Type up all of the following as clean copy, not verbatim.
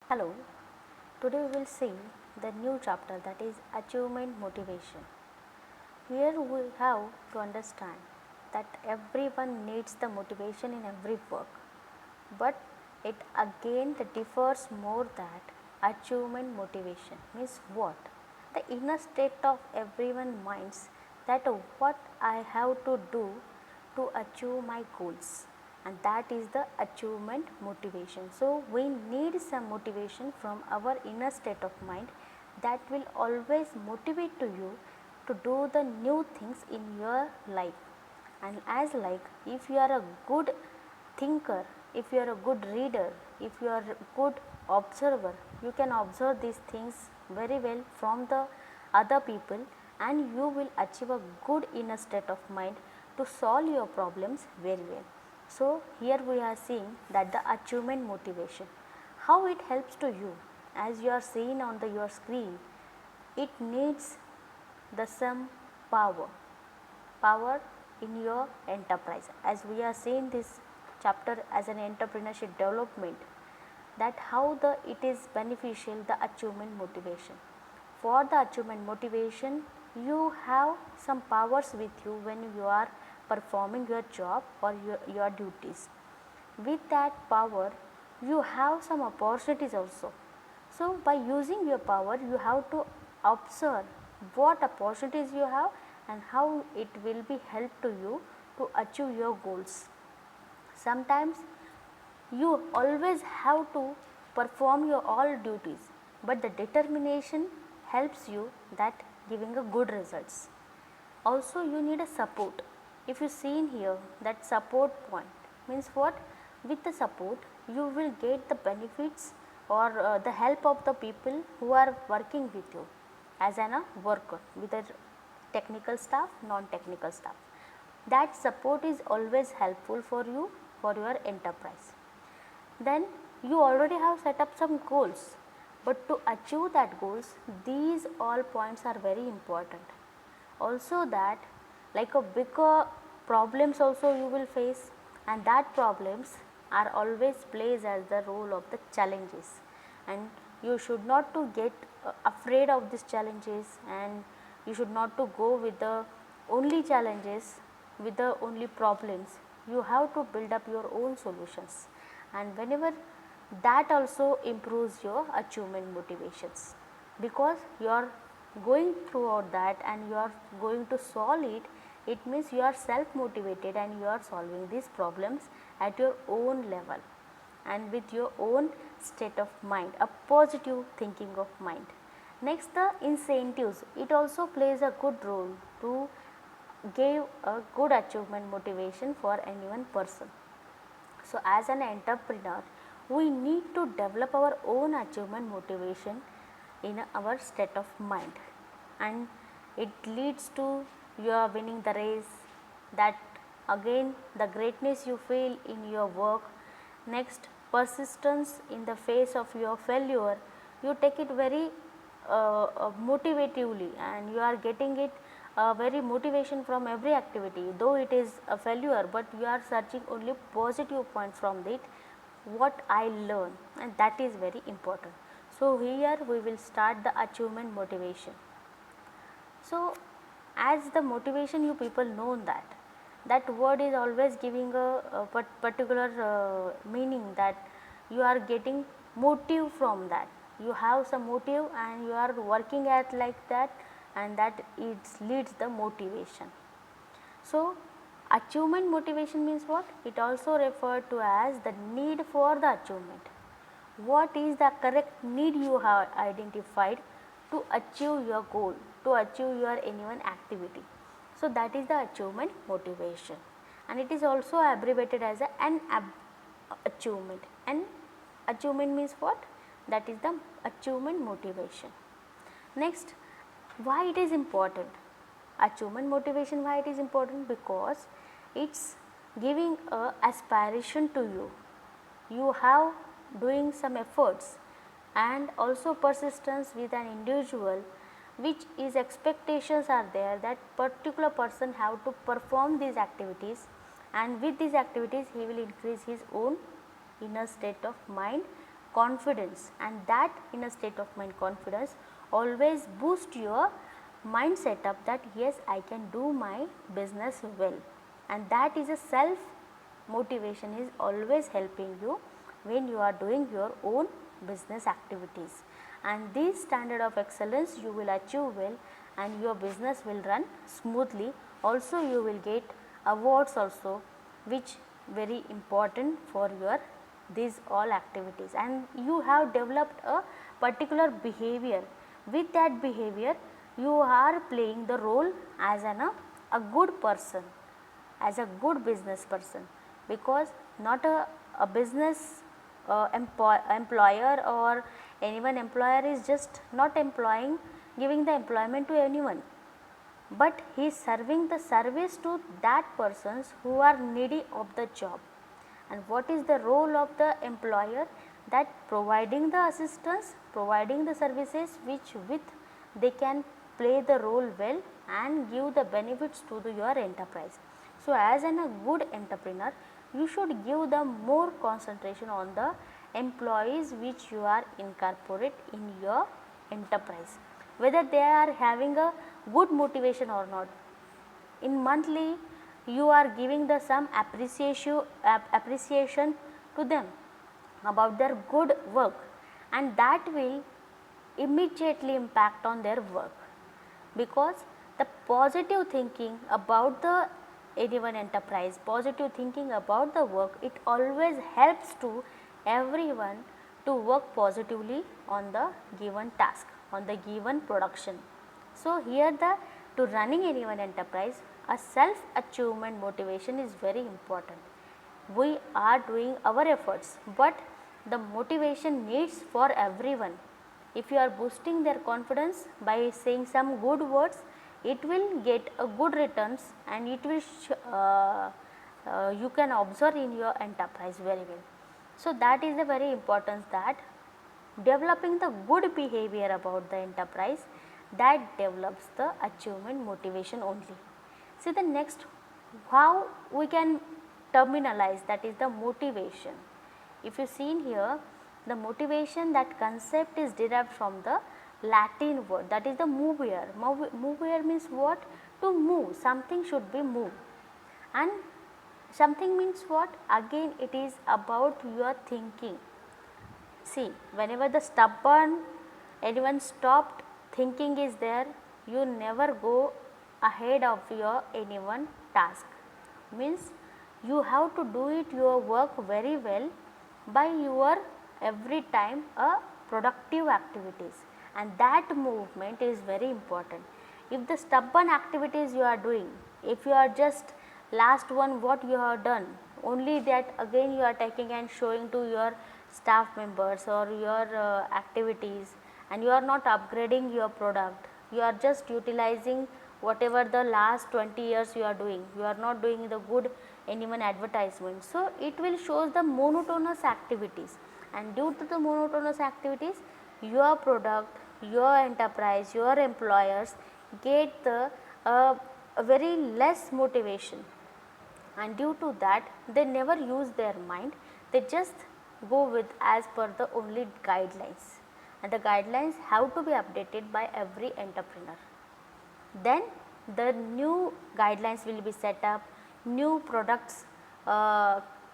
Hello, today we will see the new chapter, that is achievement motivation. Here we have to understand that everyone needs the motivation in every work, but it again differs more that achievement motivation means what? The inner state of everyone minds that what I have to do to achieve my goals, and that is the achievement motivation. So, we need some motivation from our inner state of mind that will always motivate to you to do the new things in your life. And as like if you are a good thinker, if you are a good reader, if you are a good observer, you can observe these things very well from the other people, and you will achieve a good inner state of mind to solve your problems very well. So, here we are seeing that the achievement motivation, how it helps to you, as you are seeing on your screen, it needs the some power in your enterprise. As we are seeing this chapter as an entrepreneurship development, that how the it is beneficial, the achievement motivation. For the achievement motivation, you have some powers with you when you are performing your job or your duties. With that power, you have some opportunities also. So, by using your power, you have to observe what opportunities you have and how it will be help to you to achieve your goals. Sometimes you always have to perform your all duties, but the determination helps you that giving a good results. Also, you need a support. If you see in here that support point means what? With the support, you will get the benefits or the help of the people who are working with you as an worker, whether technical staff, non-technical staff. That support is always helpful for you for your enterprise. Then you already have set up some goals, but to achieve that goals, these all points are very important. Also that like a bigger problems also you will face, and that problems are always plays as the role of the challenges, and you should not to get afraid of these challenges, and you should not to go with the only challenges, with the only problems. You have to build up your own solutions, and whenever that also improves your achievement motivations, because you are going throughout that and you are going to solve it. It means you are self motivated and you are solving these problems at your own level and with your own state of mind, a positive thinking of mind. Next, the incentives, it also plays a good role to give a good achievement motivation for any one person. So, as an entrepreneur, we need to develop our own achievement motivation in our state of mind, and it leads to your winning the race, that again the greatness you feel in your work. Next, persistence in the face of your failure, you take it very motivatively, and you are getting it very motivation from every activity, though it is a failure, but you are searching only positive points from it, what I learn, and that is very important. So, here we will start the achievement motivation. So, as the motivation, you people know that word is always giving a particular meaning, that you are getting motive from that, you have some motive and you are working at like that, and that it leads the motivation. So, achievement motivation means what? It also referred to as the need for the achievement. What is the correct need you have identified to achieve your goal, to achieve your any one activity. So, that is the achievement motivation, and it is also abbreviated as an achievement. And achievement means what? That is the achievement motivation. Next, why it is important? Achievement motivation, why it is important? Because it's giving a aspiration to you. You have doing some efforts and also persistence with an individual, which is expectations are there that particular person have to perform these activities, and with these activities he will increase his own inner state of mind confidence, and that inner state of mind confidence always boost your mind setup that yes, I can do my business well, and that is a self motivation is always helping you when you are doing your own business activities, and this standard of excellence you will achieve well and your business will run smoothly. Also you will get awards also, which very important for your these all activities, and you have developed a particular behavior. With that behavior you are playing the role as a good person, as a good business person, because not a business employer or anyone employer is just not employing, giving the employment to anyone, but he is serving the service to that persons who are needy of the job. And what is the role of the employer? That providing the assistance, providing the services which with they can play the role well and give the benefits to your enterprise. So, as a good entrepreneur, you should give the more concentration on the employees which you are incorporate in your enterprise, whether they are having a good motivation or not. In monthly you are giving the some appreciation to them about their good work, and that will immediately impact on their work, because the positive thinking about the anyone enterprise, positive thinking about the work, it always helps to everyone to work positively on the given task, on the given production. So, here the to running anyone enterprise, a self achievement motivation is very important. We are doing our efforts, but the motivation needs for everyone. If you are boosting their confidence by saying some good words, it will get a good returns, and it will you can observe in your enterprise very well. So, that is the very importance, that developing the good behavior about the enterprise, that develops the achievement motivation only. See the next, how we can terminalize, that is the motivation. If you see in here, the motivation, that concept is derived from the Latin word, that is the movere. Movere means what? To move, something should be moved, and something means what? Again it is about your thinking. See, whenever the stubborn anyone stopped thinking is there, you never go ahead of your anyone task. Means you have to do it your work very well by your every time a productive activities, and that movement is very important. If the stubborn activities you are doing, if you are just last one what you have done, only that again you are taking and showing to your staff members or your activities, and you are not upgrading your product, you are just utilizing whatever the last 20 years you are doing, you are not doing the good anyone advertisement. So, it will shows the monotonous activities, and due to the monotonous activities your product, your enterprise, your employers get the a very less motivation, and due to that they never use their mind, they just go with as per the only guidelines, and the guidelines have to be updated by every entrepreneur. Then the new guidelines will be set up, new products,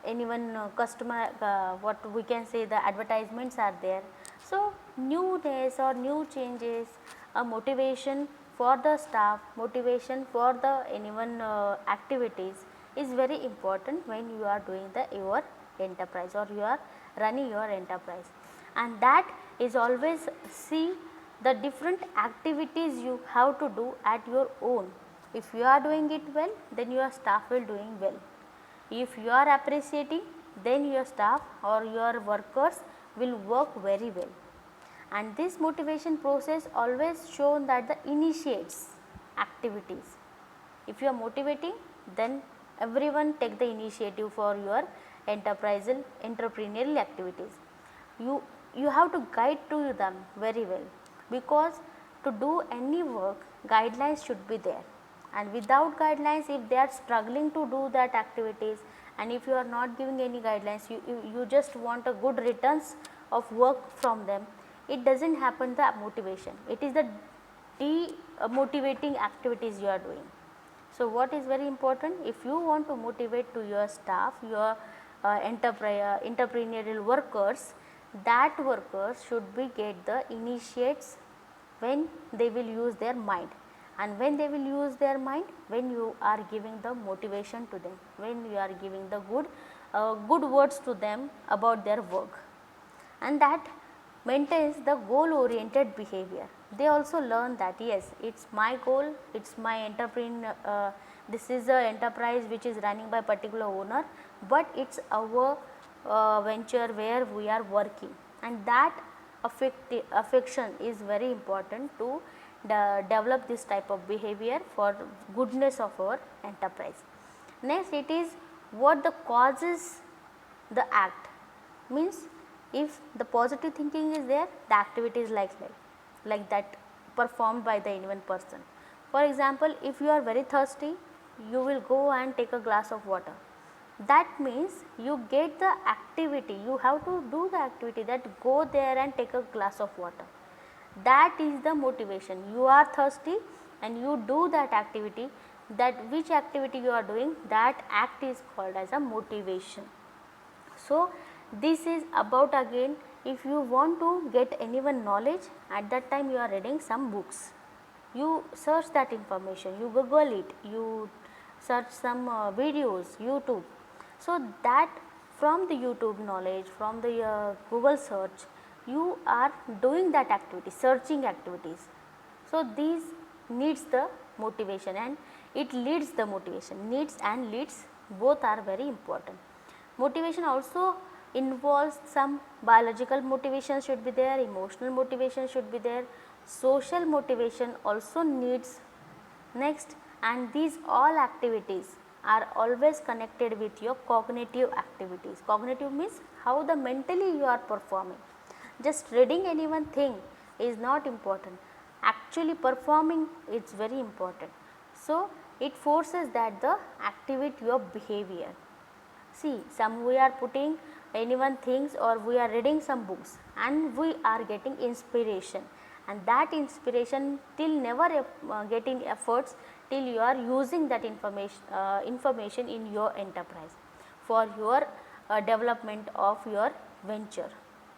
anyone customer, what we can say, the advertisements are there. So, new days or new changes, a motivation for the staff, motivation for the anyone activities is very important when you are doing the your enterprise or you are running your enterprise, and that is always see the different activities you have to do at your own. If you are doing it well, then your staff will doing well. If you are appreciating, then your staff or your workers will work very well. And this motivation process always shown that the initiates activities. If you are motivating, then everyone take the initiative for your entrepreneurial activities. You have to guide to them very well, because to do any work guidelines should be there, and without guidelines if they are struggling to do that activities, and if you are not giving any guidelines, you just want a good returns of work from them, it does not happen the motivation, it is the demotivating activities you are doing. So, what is very important, if you want to motivate to your staff, your entrepreneurial workers, that workers should be get the initiates when they will use their mind, and when they will use their mind, when you are giving the motivation to them, when you are giving the good words to them about their work, and that maintains the goal oriented behavior. They also learn that yes, it is my goal, it is my entrepreneur, this is a enterprise which is running by particular owner, but it is our venture where we are working, and that affection is very important to develop this type of behavior for goodness of our enterprise. Next, it is what the causes the act, means if the positive thinking is there, the activity is like that performed by the anyone person. For example, if you are very thirsty, you will go and take a glass of water. That means you get the activity, you have to do the activity, that go there and take a glass of water. That is the motivation. You are thirsty and you do that activity, that which activity you are doing, that act is called as a motivation. So, this is about, again, if you want to get anyone knowledge, at that time you are reading some books, you search that information, you Google it, you search some videos, YouTube. So, that from the YouTube knowledge, from the Google search, you are doing that activity, searching activities. So, these needs the motivation and it leads the motivation, needs and leads both are very important. Motivation also involves some biological motivation should be there, emotional motivation should be there, social motivation also needs. Next, and these all activities are always connected with your cognitive activities. Cognitive means how the mentally you are performing. Just reading any one thing is not important, actually performing is very important. So, it forces that the activate your behavior. See, some we are putting anyone things or we are reading some books and we are getting inspiration, and that inspiration till never getting efforts till you are using that information in your enterprise for your development of your venture.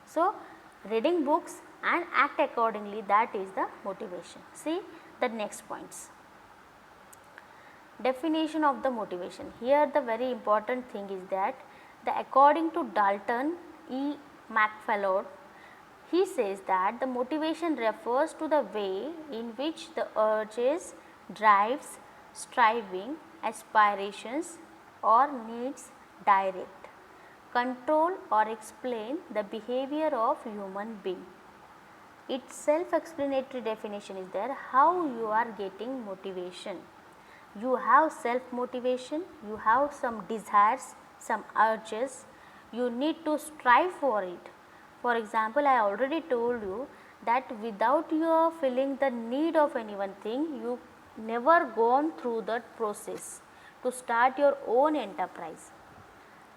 So, reading books and act accordingly, that is the motivation. See the next points. Definition of the motivation. Here the very important thing is that according to Dalton E. McFarland, he says that the motivation refers to the way in which the urges, drives, striving, aspirations or needs direct, control or explain the behavior of human being. Its self-explanatory definition is there, how you are getting motivation. You have self motivation, you have some desires, some urges, you need to strive for it. For example, I already told you that without your feeling the need of any one thing, you never gone through that process to start your own enterprise.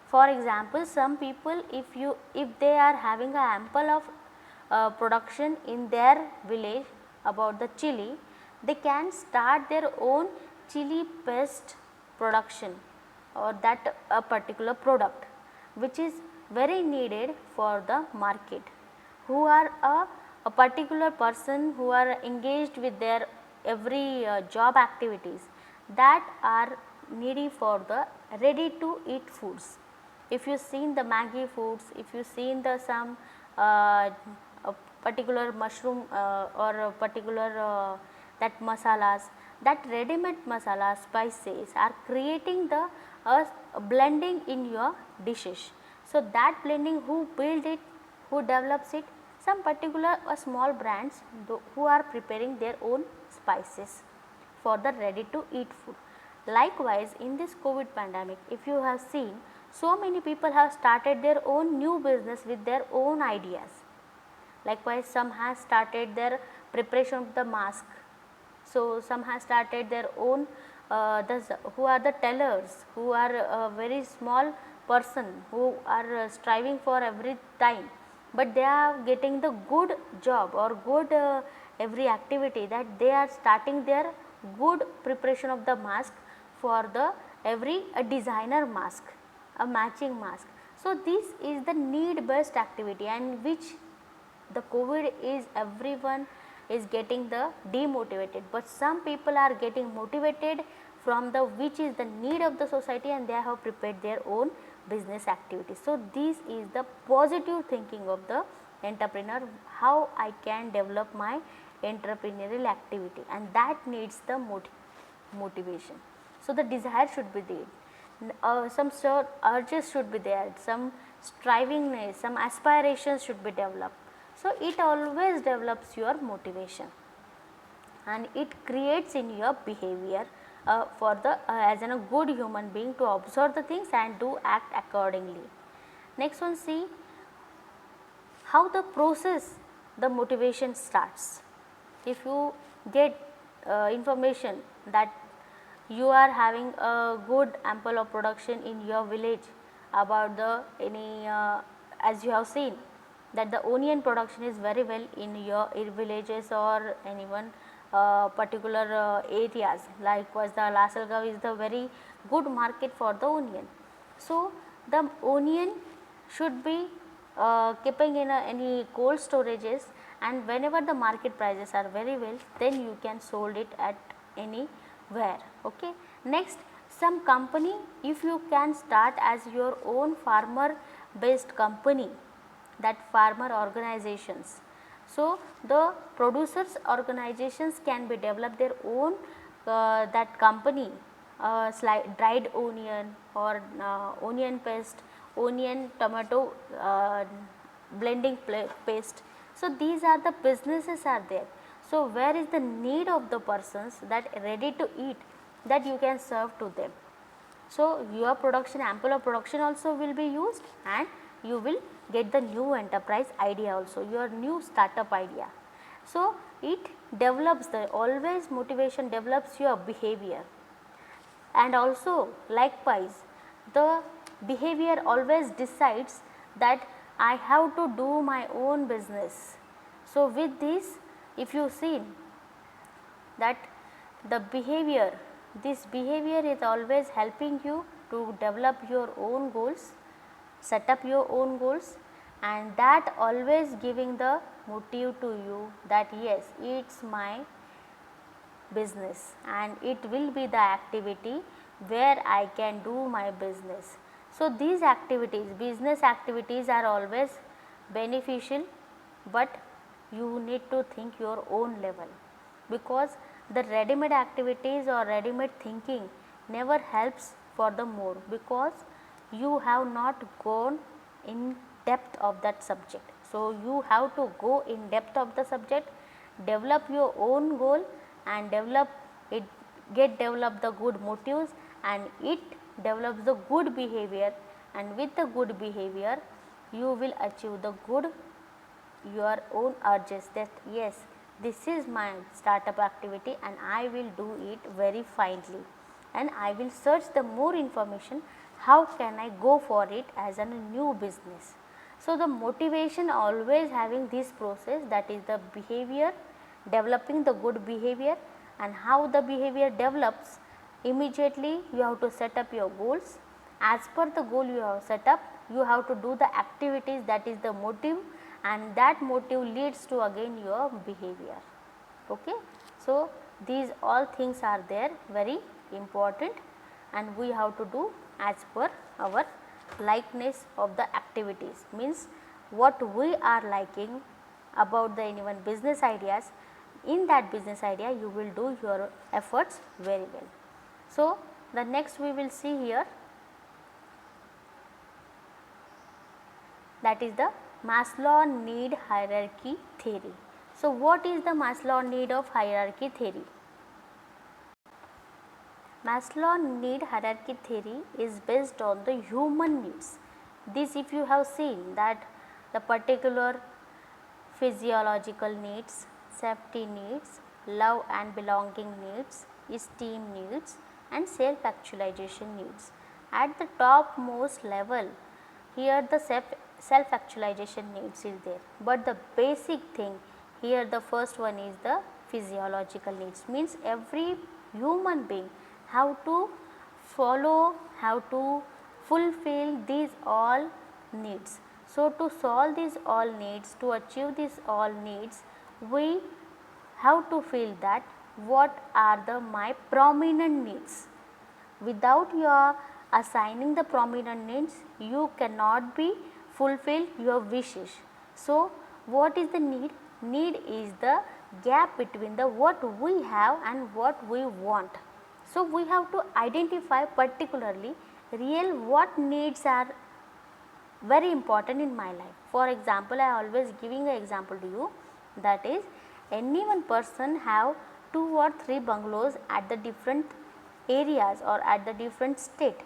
For example, some people if they are having a ample of production in their village about the chili, they can start their own chili paste production or that a particular product which is very needed for the market, who are a particular person who are engaged with their every job activities that are needy for the ready to eat foods. If you seen the Maggi foods, if you seen the some a particular mushroom or a particular that masalas, that ready made masala spices are creating the blending in your dishes. So, that blending, who build it, who develops it, some particular small brands who are preparing their own spices for the ready to eat food. Likewise, in this COVID pandemic, if you have seen, so many people have started their own new business with their own ideas. Likewise, some have started their preparation of the mask. So, some have started their own who are the tellers, who are a very small person, who are striving for every time, but they are getting the good job or good every activity, that they are starting their good preparation of the mask for the every a designer mask, a matching mask. So, this is the need based activity, and which the COVID is everyone is getting the demotivated, but some people are getting motivated from the which is the need of the society, and they have prepared their own business activities. So, this is the positive thinking of the entrepreneur, how I can develop my entrepreneurial activity, and that needs the motivation. So, the desire should be there, some sort urges should be there, some strivingness, some aspirations should be developed. So, it always develops your motivation, and it creates in your behavior for the as a good human being to observe the things and to act accordingly. Next one, see how the process the motivation starts. If you get information that you are having a good ample of production in your village about the any as you have seen that the onion production is very well in your villages or anyone particular areas, likewise the Lasalgaon is the very good market for the onion. So, the onion should be keeping in any cold storages, and whenever the market prices are very well, then you can sold it at anywhere. Okay. Next, some company, if you can start as your own farmer based company, that farmer organizations. So, the producers organizations can be develop their own that company, dried onion or onion paste, onion tomato blending paste. So, these are the businesses are there. So, where is the need of the persons that ready to eat, that you can serve to them. So, your production ample of production also will be used, and you will get the new enterprise idea also, your new startup idea. So, it develops the always motivation develops your behavior, and also likewise the behavior always decides that I have to do my own business. So, with this if you see that the behavior, this behavior is always helping you to develop your own goals, set up your own goals, and that always giving the motive to you that yes, it is my business and it will be the activity where I can do my business. So, these activities, business activities are always beneficial, but you need to think your own level, because the ready made activities or ready made thinking never helps for the more, because you have not gone in depth of that subject. So, you have to go in depth of the subject, develop your own goal and develop it, get develop the good motives, and it develops the good behavior, and with the good behavior you will achieve the good your own urges that yes, this is my startup activity and I will do it very finely, and I will search the more information how can I go for it as a new business. So, the motivation always having this process, that is the behavior, developing the good behavior, and how the behavior develops, immediately you have to set up your goals. As per the goal you have set up, you have to do the activities, that is the motive, and that motive leads to again your behavior. Okay. So, these all things are there very important, and we have to do as per our likeness of the activities, means what we are liking about the anyone business ideas, in that business idea you will do your efforts very well. So, the next we will see here, that is the Maslow need hierarchy theory. So, what is the Maslow need of hierarchy theory? Maslow need hierarchy theory is based on the human needs. This if you have seen that the particular physiological needs, safety needs, love and belonging needs, esteem needs, and self actualization needs. At the topmost level, here the self actualization needs is there, but the basic thing here, the first one is the physiological needs, means every human being have to follow, have to fulfill these all needs. So, to solve these all needs, to achieve these all needs, we have to feel that what are the my prominent needs. Without your assigning the prominent needs, you cannot be fulfill your wishes. So, what is the need? Need is the gap between the what we have and what we want. So, we have to identify particularly real what needs are very important in my life. For example, I always giving an example to you, that is, any one person have 2 or 3 bungalows at the different areas or at the different state.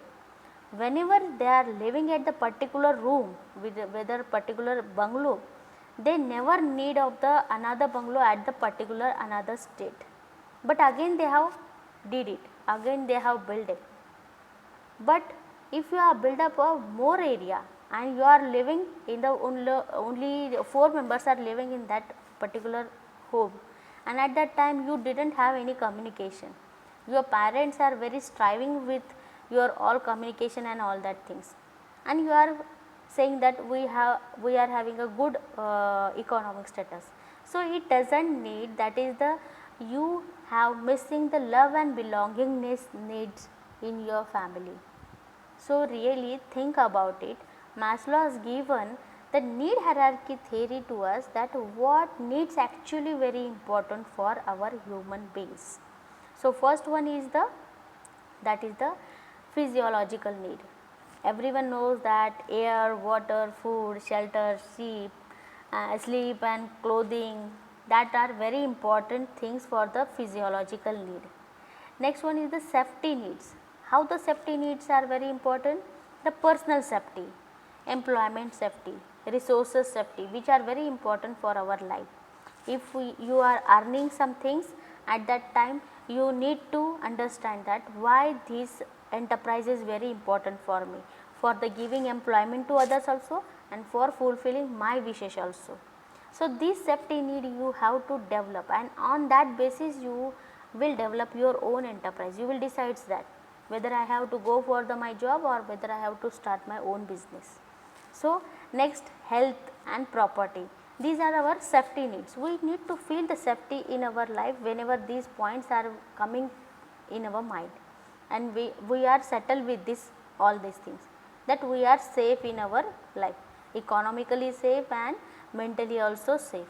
Whenever they are living at the particular room with whether particular bungalow, they never need of the another bungalow at the particular another state, but again they have did it, again they have built it. But if you have built up a more area and you are living in the only 4 members are living in that particular home, and at that time you did not have any communication, your parents are very striving with your all communication and all that things, and you are saying that we are having a good economic status. So, it does not need, that is the you have missing the love and belongingness needs in your family. So, really think about it. Maslow has given the need hierarchy theory to us, that what needs actually very important for our human beings. So, first one is the, that is the physiological need. Everyone knows that air, water, food, shelter, sleep and clothing, that are very important things for the physiological need. Next one is the safety needs. How the safety needs are very important? The personal safety, employment safety, resources safety, which are very important for our life. If you are earning some things, at that time you need to understand that why this enterprise is very important for me, for the giving employment to others also and for fulfilling my wishes also. So, this safety need you have to develop, and on that basis you will develop your own enterprise. You will decide that whether I have to go for my job or whether I have to start my own business. So, next, health and property, these are our safety needs. We need to feel the safety in our life whenever these points are coming in our mind, and we are settled with this all these things, that we are safe in our life, economically safe and mentally also safe.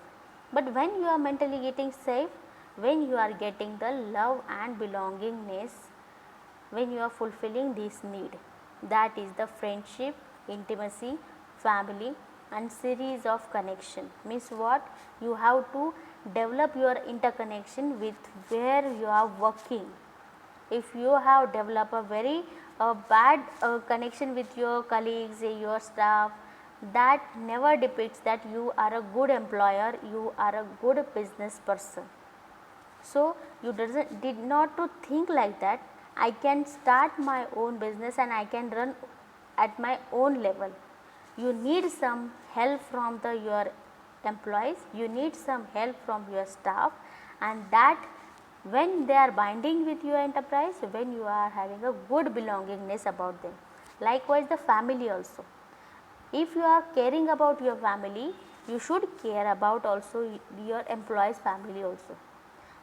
But when you are mentally getting safe, when you are getting the love and belongingness, when you are fulfilling this need, that is the friendship, intimacy, family and series of connection, means what, you have to develop your interconnection with where you are working. If you have developed a very bad connection with your colleagues, your staff, that never depicts that you are a good employer, you are a good business person. So, you did not to think like that I can start my own business and I can run at my own level. You need some help from your employees, you need some help from your staff, and that when they are binding with your enterprise, when you are having a good belongingness about them. Likewise, the family also. If you are caring about your family, you should care about also your employees' family also.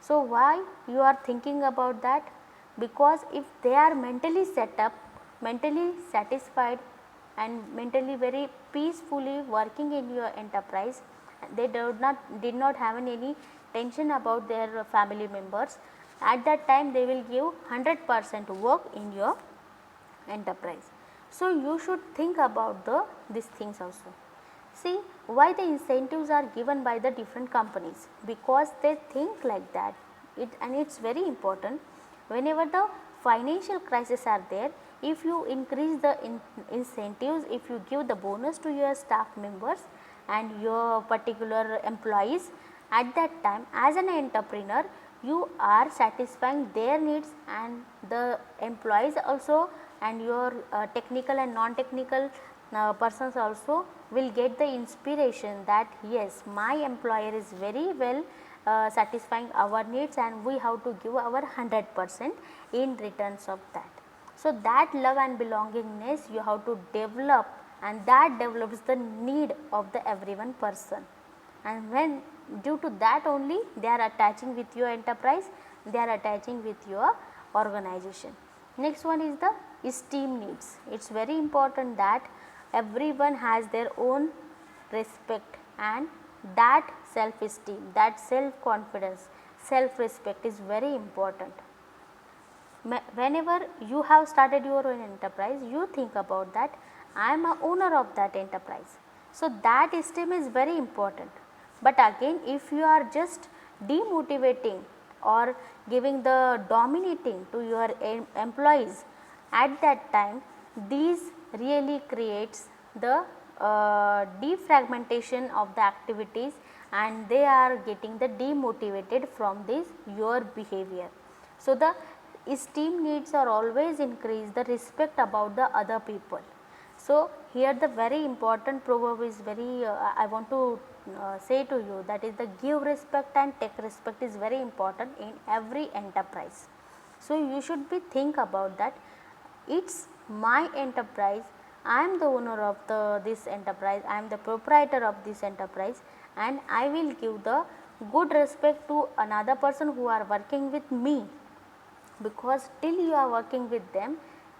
So, why you are thinking about that? Because if they are mentally set up, mentally satisfied and mentally very peacefully working in your enterprise, they did not have any tension about their family members, at that time they will give 100% work in your enterprise. So, you should think about these things also. See why the incentives are given by the different companies, because they think like that, and it is very important. Whenever the financial crisis are there, if you increase the incentives, if you give the bonus to your staff members and your particular employees, at that time as an entrepreneur you are satisfying their needs and the employees also, and your technical and non-technical persons also will get the inspiration that yes, my employer is very well satisfying our needs and we have to give our 100% in returns of that. So, that love and belongingness you have to develop, and that develops the need of the everyone person, and when due to that only they are attaching with your enterprise, they are attaching with your organization. Next one is the esteem needs. It is very important that everyone has their own respect, and that self esteem, that self confidence, self respect is very important. Whenever you have started your own enterprise, you think about that I am a owner of that enterprise. So, that esteem is very important, but again if you are just demotivating or giving the dominating to your employees, at that time these really creates the defragmentation of the activities, and they are getting the demotivated from this your behavior. So, the esteem needs are always increase the respect about the other people. So, here the very important proverb is very I want to say to you, that is the give respect and take respect is very important in every enterprise. So, you should be think about that it is my enterprise, I am the owner of this enterprise, I am the proprietor of this enterprise, and I will give the good respect to another person who are working with me, because till you are working with them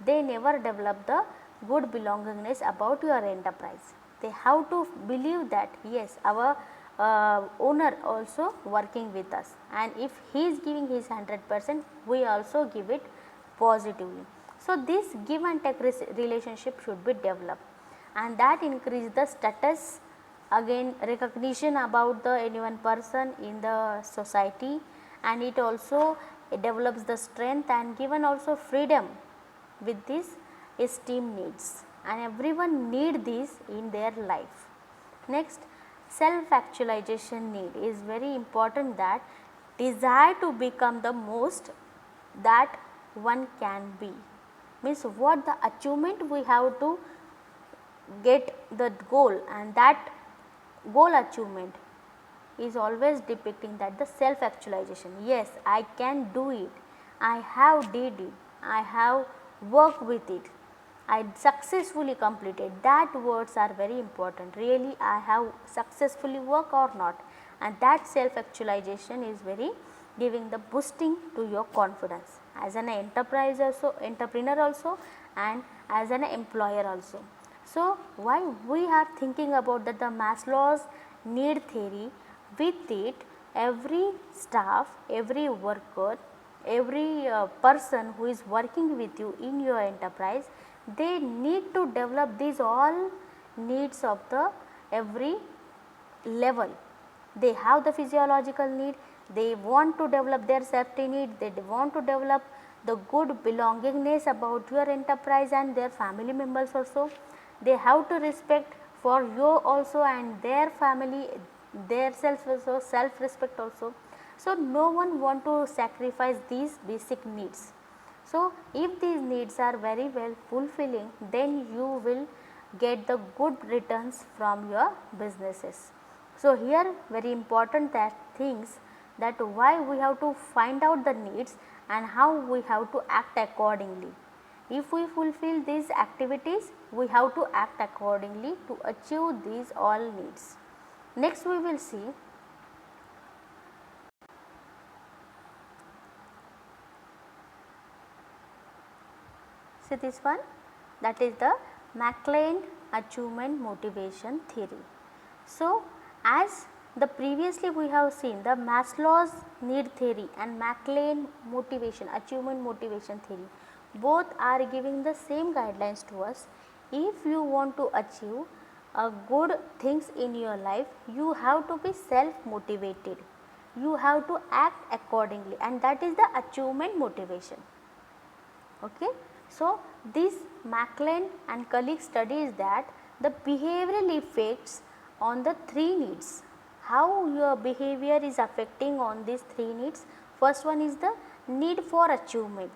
they never develop the good belongingness about your enterprise. They have to believe that yes, our owner also working with us, and if he is giving his 100%, we also give it positively. So, this give and take relationship should be developed, and that increase the status, again recognition about the any one person in the society, and it also develops the strength and given also freedom with this esteem needs, and everyone need this in their life. Next, self actualization need is very important, that desire to become the most that one can be, means what the achievement we have to get the goal, and that goal achievement is always depicting that the self actualization. Yes, I can do it, I have did it, I have worked with it, I successfully completed. That words are very important, really I have successfully worked or not, and that self actualization is very giving the boosting to your confidence as an enterprise also, entrepreneur also, and as an employer also. So, why we are thinking about that the Maslow's need theory, with it every staff, every worker, every person who is working with you in your enterprise, they need to develop these all needs of the every level. They have the physiological need, they want to develop their safety need, they want to develop the good belongingness about your enterprise and their family members also. They have to respect for you also and their family, their self also, self respect also. So, no one want to sacrifice these basic needs. So, if these needs are very well fulfilling, then you will get the good returns from your businesses. So, here very important that things, that why we have to find out the needs and how we have to act accordingly. If we fulfill these activities, we have to act accordingly to achieve these all needs. Next we will see this one, that is the McLean achievement motivation theory. So, as the previously we have seen the Maslow's need theory and McLean motivation achievement motivation theory, both are giving the same guidelines to us. If you want to achieve good things in your life, you have to be self motivated, you have to act accordingly, and that is the achievement motivation. Okay. So, this McLean and colleagues studies that the behavioral effects on the three needs, how your behavior is affecting on these three needs. First one is the need for achievement.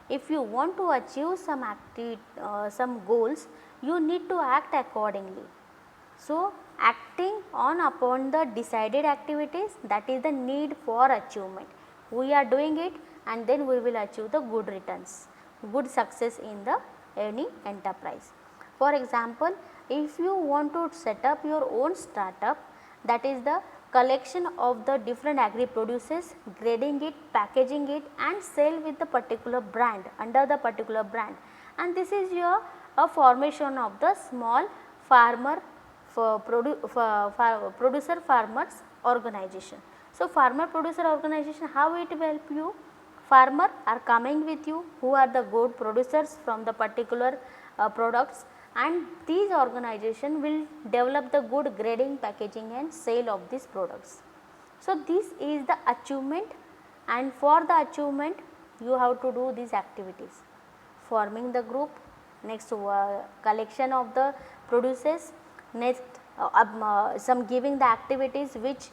If you want to achieve some goals, you need to act accordingly. So, acting on upon the decided activities, that is the need for achievement. We are doing it and then we will achieve the good returns, good success in the any enterprise. For example, if you want to set up your own startup, that is the collection of the different agri produces, grading it, packaging it and sell with the particular brand, under the particular brand, and this is your a formation of the small farmer producer farmers organization. So, farmer producer organization, how it will help you? Farmer are coming with you who are the good producers from the particular products, and these organization will develop the good grading, packaging and sale of these products. So, this is the achievement, and for the achievement you have to do these activities: forming the group, next collection of the produces, next some giving the activities which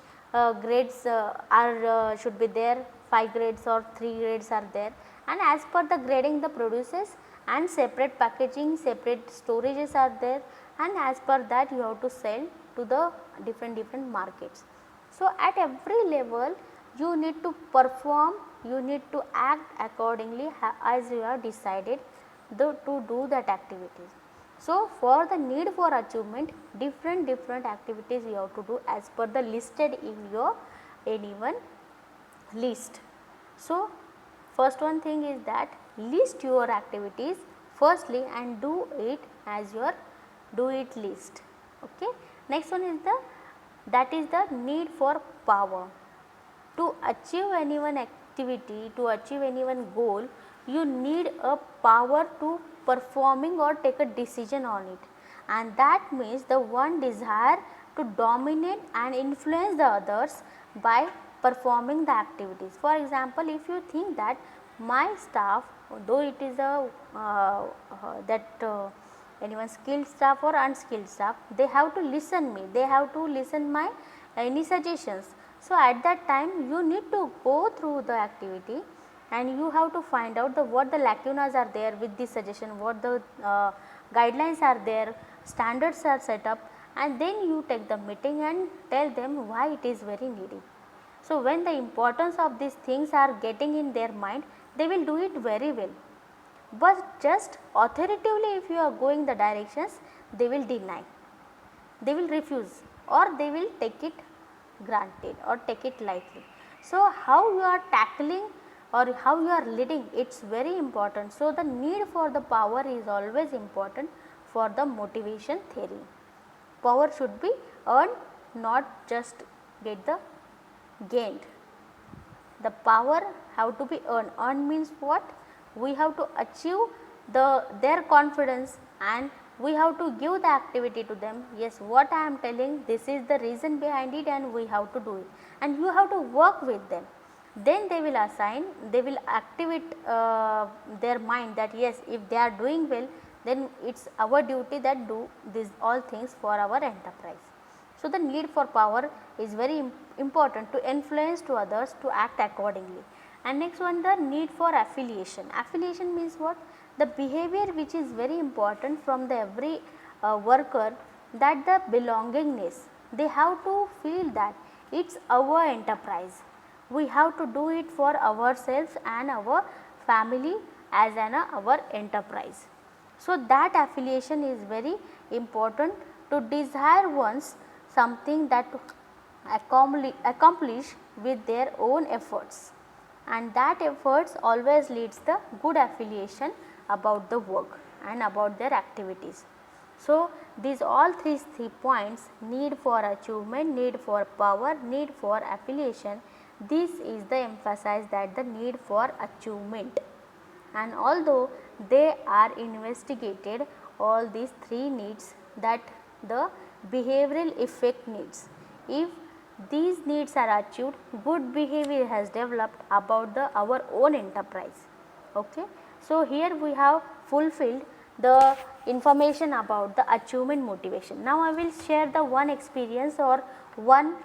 grades are should be there, 5 grades or 3 grades are there, and as per the grading the produces and separate packaging, separate storages are there, and as per that you have to sell to the different markets. So, at every level you need to perform, you need to act accordingly as you have decided to do that activities. So, for the need for achievement, different activities you have to do as per the listed in your any one list. So, first one thing is that list your activities firstly and do it as your do it list. Okay. Next one is the need for power. To achieve any one activity, to achieve any one goal, you need a power to performing or take a decision on it, and that means the one desire to dominate and influence the others by performing the activities. For example, if you think that my staff, though it is a anyone skilled staff or unskilled staff, they have to listen me, they have to listen my any suggestions. So, at that time you need to go through the activity and you have to find out the what the lacunas are there with this suggestion, what the guidelines are there, standards are set up, and then you take the meeting and tell them why it is very needy. So, when the importance of these things are getting in their mind, they will do it very well, but just authoritatively if you are going the directions, they will deny, they will refuse, or they will take it granted or take it lightly. So, how you are tackling or how you are leading, it is very important. So, the need for the power is always important for the motivation theory. Power should be earned, not just get the gained. The power have to be earned. Earned means what? We have to achieve their confidence and we have to give the activity to them. Yes, what I am telling, this is the reason behind it and we have to do it, and you have to work with them. Then they will assign, they will activate their mind that yes, if they are doing well, then it is our duty that do these all things for our enterprise. So, the need for power is very important to influence to others to act accordingly. And next one, the need for affiliation. Affiliation means what? The behavior which is very important from the every worker, that the belongingness, they have to feel that it is our enterprise. We have to do it for ourselves and our family as our enterprise. So, that affiliation is very important to desire once something that accomplish with their own efforts, and that efforts always leads the good affiliation about the work and about their activities. So, these all three points, need for achievement, need for power, need for affiliation, this is the emphasis that the need for achievement. And although they are investigated all these three needs, that the behavioral effect needs, if these needs are achieved, good behavior has developed about our own enterprise. Okay. So, here we have fulfilled the information about the achievement motivation. Now, I will share the one experience or one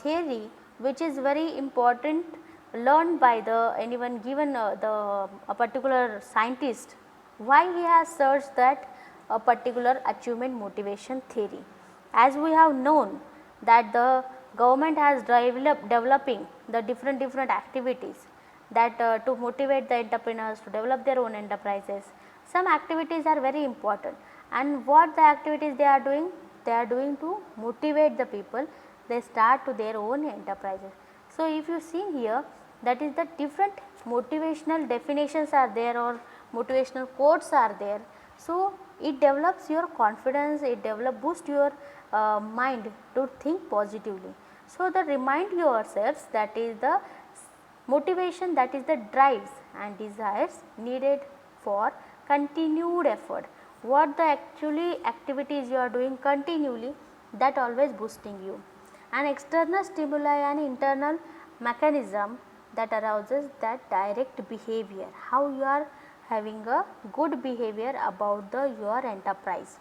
theory which is very important learned by the anyone given a particular scientist, why he has searched that a particular achievement motivation theory. As we have known that the government has developing the different activities that to motivate the entrepreneurs to develop their own enterprises. Some activities are very important, and what the activities they are doing? They are doing to motivate the people, they start to their own enterprises. So, if you see here, that is the different motivational definitions are there or motivational quotes are there. So, it develops your confidence, it boost your mind to think positively. So, the remind yourselves, that is the motivation, that is the drives and desires needed for continued effort. What the actually activities you are doing continually, that always boosting you. An external stimuli and internal mechanism that arouses that direct behavior, how you are having a good behavior about the your enterprise.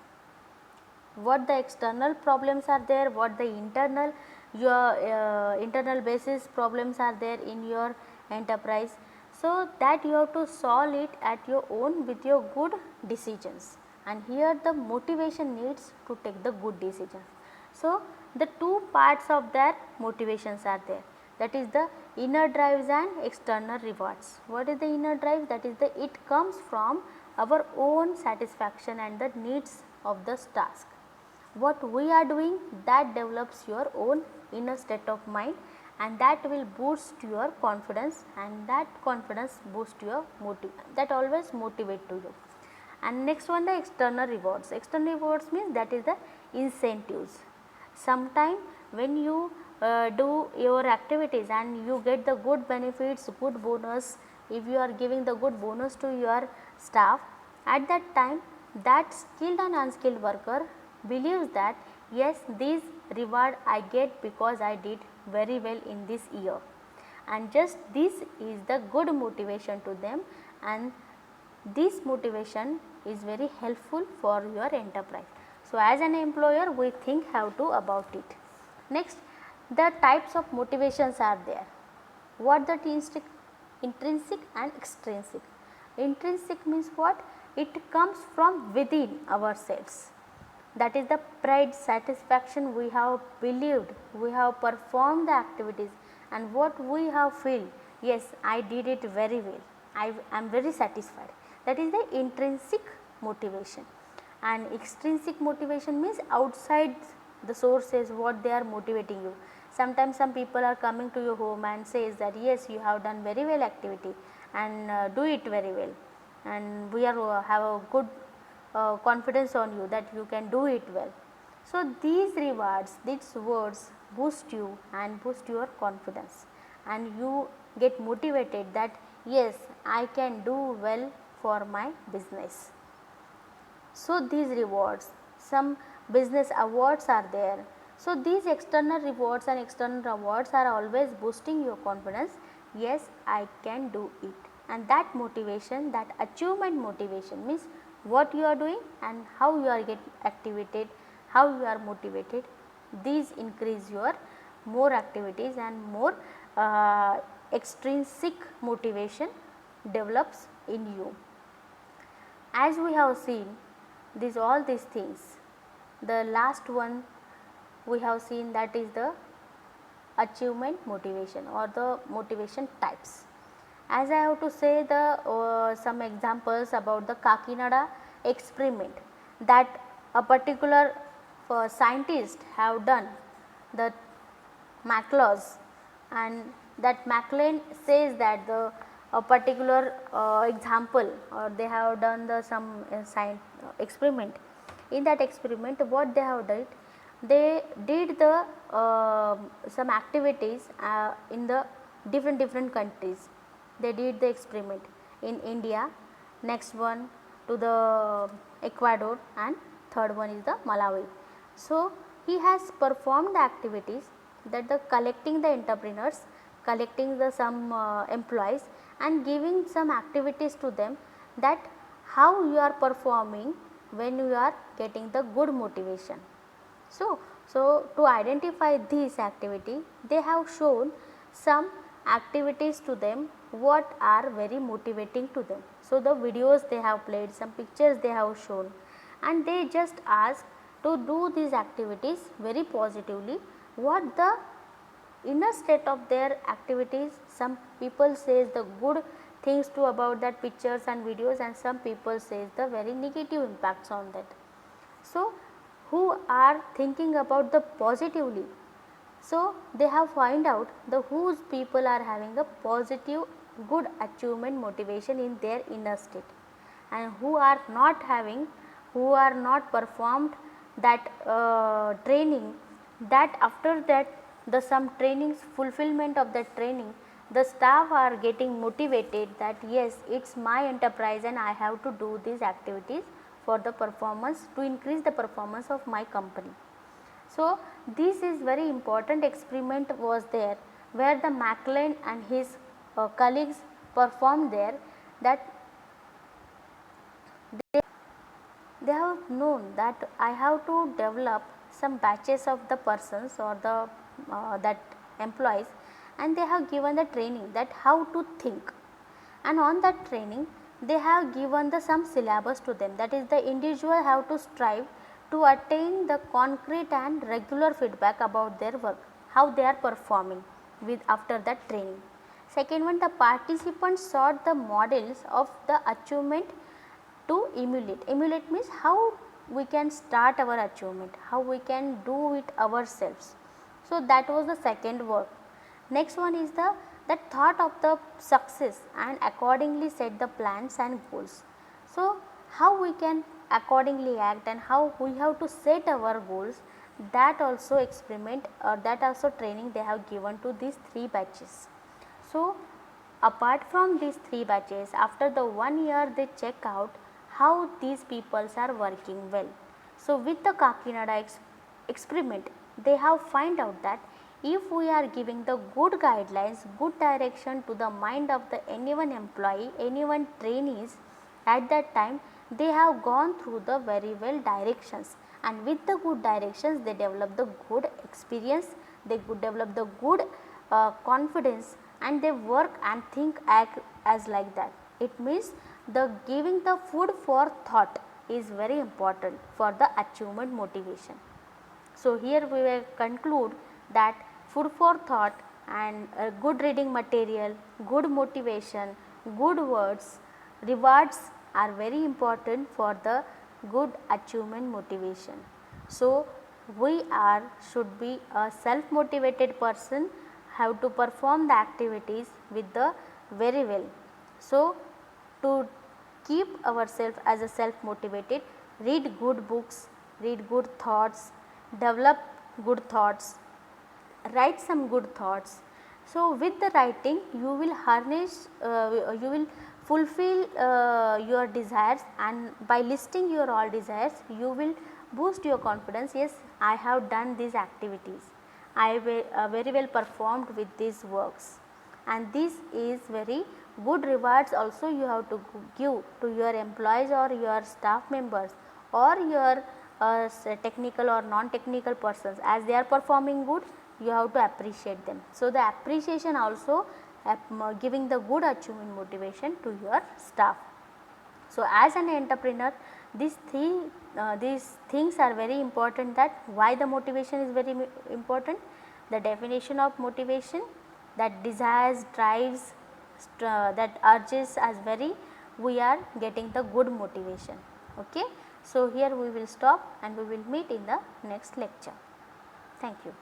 What the external problems are there, what the internal your internal basis problems are there in your enterprise. So, that you have to solve it at your own with your good decisions, and here the motivation needs to take the good decisions. So, the two parts of their motivations are there, that is the inner drives and external rewards. What is the inner drive? That is the it comes from our own satisfaction and the needs of the task. What we are doing, that develops your own inner state of mind, and that will boost your confidence, and that confidence boost your that always motivate to you. And next one, the external rewards. External rewards means that is the incentives. Sometime when you do your activities and you get the good benefits, good bonus, if you are giving the good bonus to your staff, at that time that skilled and unskilled worker believes that yes, this reward I get because I did very well in this year, and just this is the good motivation to them, and this motivation is very helpful for your enterprise. So, as an employer we think how to about it. Next, the types of motivations are there. What the intrinsic and extrinsic. Intrinsic means what? It comes from within ourselves. That is the pride, satisfaction we have believed, we have performed the activities, and what we have feel, yes, I did it very well, I am very satisfied. That is the intrinsic motivation. And extrinsic motivation means outside the sources what they are motivating you. Sometimes some people are coming to your home and says that yes, you have done very well activity and do it very well, and we are have a good confidence on you that you can do it well. So, these rewards, these words boost you and boost your confidence, and you get motivated that yes, I can do well for my business. So, these rewards, some business awards are there. So, these external rewards and external awards are always boosting your confidence, yes, I can do it, and that motivation, that achievement motivation means what you are doing and how you are get activated, how you are motivated, these increase your more activities and more extrinsic motivation develops in you. As we have seen all these things, the last one we have seen, that is the achievement motivation or the motivation types. As I have to say the some examples about the Kakinada experiment, that a particular scientist have done the McLaws, and that McLean says that the a particular example, or they have done the some experiment. In that experiment what they have done, they did the some activities in the different countries. They did the experiment in India, next one to the Ecuador, and third one is the Malawi. So, he has performed the activities that the collecting the entrepreneurs, collecting the some employees and giving some activities to them, that how you are performing when you are getting the good motivation. So, to identify this activity, they have shown some activities to them what are very motivating to them. So, the videos they have played, some pictures they have shown, and they just ask to do these activities very positively. What the inner state of their activities, some people says the good things too about that pictures and videos, and some people says the very negative impacts on that. So, who are thinking about the positively, so they have find out the whose people are having a positive good achievement motivation in their inner state, and who are not having, who are not performed that training, that after that the some trainings fulfillment of that training, the staff are getting motivated that yes, it is my enterprise and I have to do these activities for the performance, to increase the performance of my company. So, this is very important experiment was there, where the Maclean and his colleagues performed there, that they have known that I have to develop some batches of the persons or the that employees, and they have given the training that how to think, and on that training they have given the some syllabus to them, that is the individual have to strive to attain the concrete and regular feedback about their work, how they are performing with after that training. Second one, the participants sought the models of the achievement to emulate. Emulate means how we can start our achievement, how we can do it ourselves. So, that was the second work. Next one is the that thought of the success and accordingly set the plans and goals. So, how we can accordingly act and how we have to set our goals, that also experiment or that also training they have given to these 3 batches. So, apart from these 3 batches, after the 1 year they check out how these peoples are working well. So, with the Kakinada experiment, they have find out that if we are giving the good guidelines, good direction to the mind of the anyone employee, anyone trainees, at that time they have gone through the very well directions, and with the good directions they develop the good experience, they could develop the good confidence, and they work and think act as like that. It means the giving the food for thought is very important for the achievement motivation. So, here we will conclude that food for thought and good reading material, good motivation, good words, rewards are very important for the good achievement motivation. So, we are should be a self motivated person, have to perform the activities with the very well. So, to keep ourselves as a self motivated, read good books, read good thoughts, develop good thoughts, write some good thoughts. So, with the writing you will harness, you will fulfill your desires, and by listing your all desires you will boost your confidence. Yes, I have done these activities, I very well performed with these works, and this is very good rewards also you have to give to your employees or your staff members or your technical or non-technical persons. As they are performing good, you have to appreciate them. So, the appreciation also giving the good achievement motivation to your staff. So, as an entrepreneur, these things are very important, that why the motivation is very important, the definition of motivation, that desires, drives, that urges as very, we are getting the good motivation. Okay. So, here we will stop and we will meet in the next lecture. Thank you.